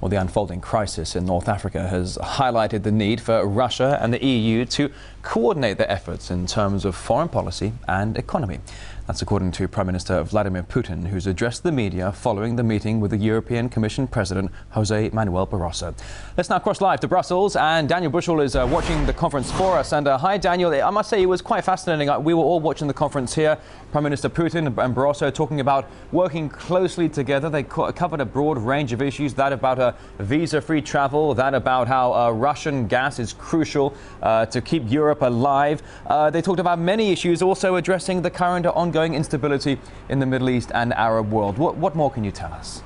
Well, the unfolding crisis in North Africa has highlighted the need for Russia and the EU to coordinate their efforts in terms of foreign policy and economy. That's according to Prime Minister Vladimir Putin, who's addressed the media following the meeting with the European Commission President Jose Manuel Barroso. Let's now cross live to Brussels, and Daniel Bushell is watching the conference for us. And hi, Daniel. I must say it was quite fascinating. We were all watching the conference here. Prime Minister Putin and Barroso talking about working closely together. They covered a broad range of issues, that about visa-free travel, that about how Russian gas is crucial to keep Europe alive. They talked about many issues, also addressing the current ongoing instability in the Middle East and Arab world. What more can you tell us?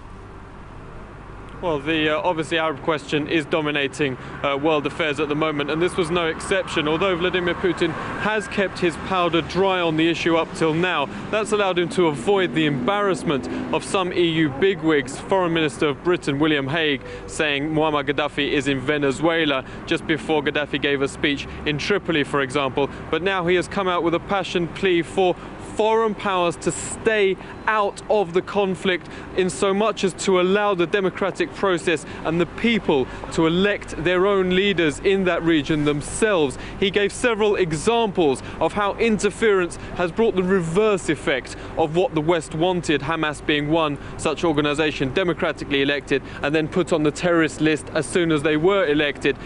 Well, the obviously Arab question is dominating world affairs at the moment, and this was no exception. Although Vladimir Putin has kept his powder dry on the issue up till now, that's allowed him to avoid the embarrassment of some EU bigwigs. Foreign Minister of Britain, William Hague, saying Muammar Gaddafi is in Venezuela just before Gaddafi gave a speech in Tripoli, for example. But now he has come out with a passionate plea for foreign powers to stay out of the conflict, in so much as to allow the democratic process and the people to elect their own leaders in that region themselves. He gave several examples of how interference has brought the reverse effect of what the West wanted, Hamas being one such organization, democratically elected and then put on the terrorist list as soon as they were elected.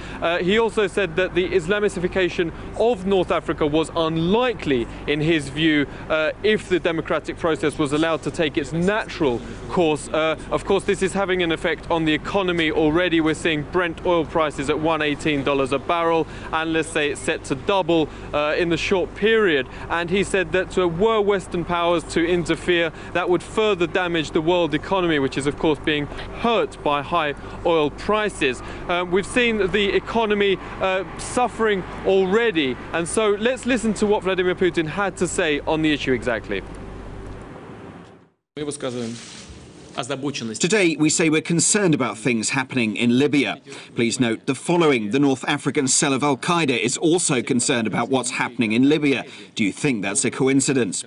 He also said that the Islamicification of North Africa was unlikely, in his view, if the democratic process was allowed to take its natural course. Of course, this is having an effect on the economy already. We're seeing Brent oil prices at $118 a barrel. Analysts say it's set to double in the short period. And he said that were Western powers to interfere, that would further damage the world economy, which is, of course, being hurt by high oil prices. We've seen the economy suffering already. And so let's listen to what Vladimir Putin had to say on the issue exactly. Today, we say we're concerned about things happening in Libya. Please note the following. The North African cell of Al-Qaeda is also concerned about what's happening in Libya. Do you think that's a coincidence?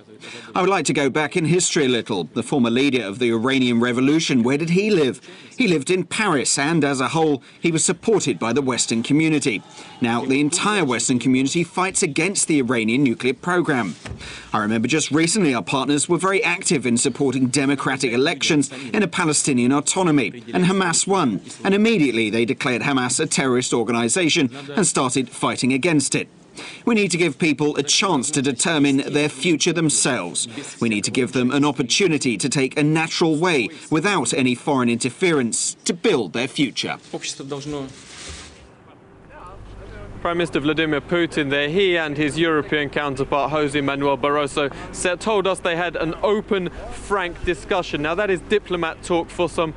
I would like to go back in history a little. The former leader of the Iranian Revolution, where did he live? He lived in Paris, and as a whole, he was supported by the Western community. Now, the entire Western community fights against the Iranian nuclear program. I remember just recently our partners were very active in supporting democratic elections in a Palestinian autonomy, and Hamas won. And immediately they declared Hamas a terrorist organization and started fighting against it. We need to give people a chance to determine their future themselves. We need to give them an opportunity to take a natural way, without any foreign interference, to build their future. Prime Minister Vladimir Putin there, he and his European counterpart Jose Manuel Barroso told us they had an open, frank discussion. Now that is diplomat talk for some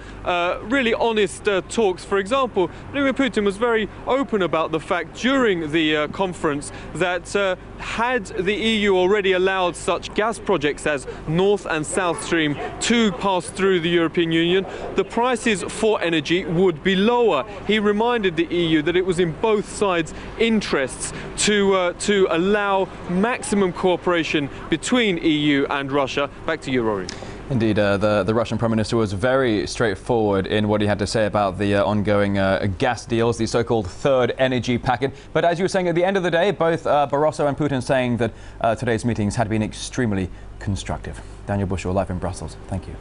really honest talks. For example, Vladimir Putin was very open about the fact during the conference that had the EU already allowed such gas projects as North and South Stream to pass through the European Union, the prices for energy would be lower. He reminded the EU that it was in both sides' interests to allow maximum cooperation between EU and Russia. Back to you, Rory. Indeed, the Russian Prime Minister was very straightforward in what he had to say about the ongoing gas deals, the so-called third energy packet. But as you were saying, at the end of the day, both Barroso and Putin saying that today's meetings had been extremely constructive. Daniel Bushell, live in Brussels. Thank you.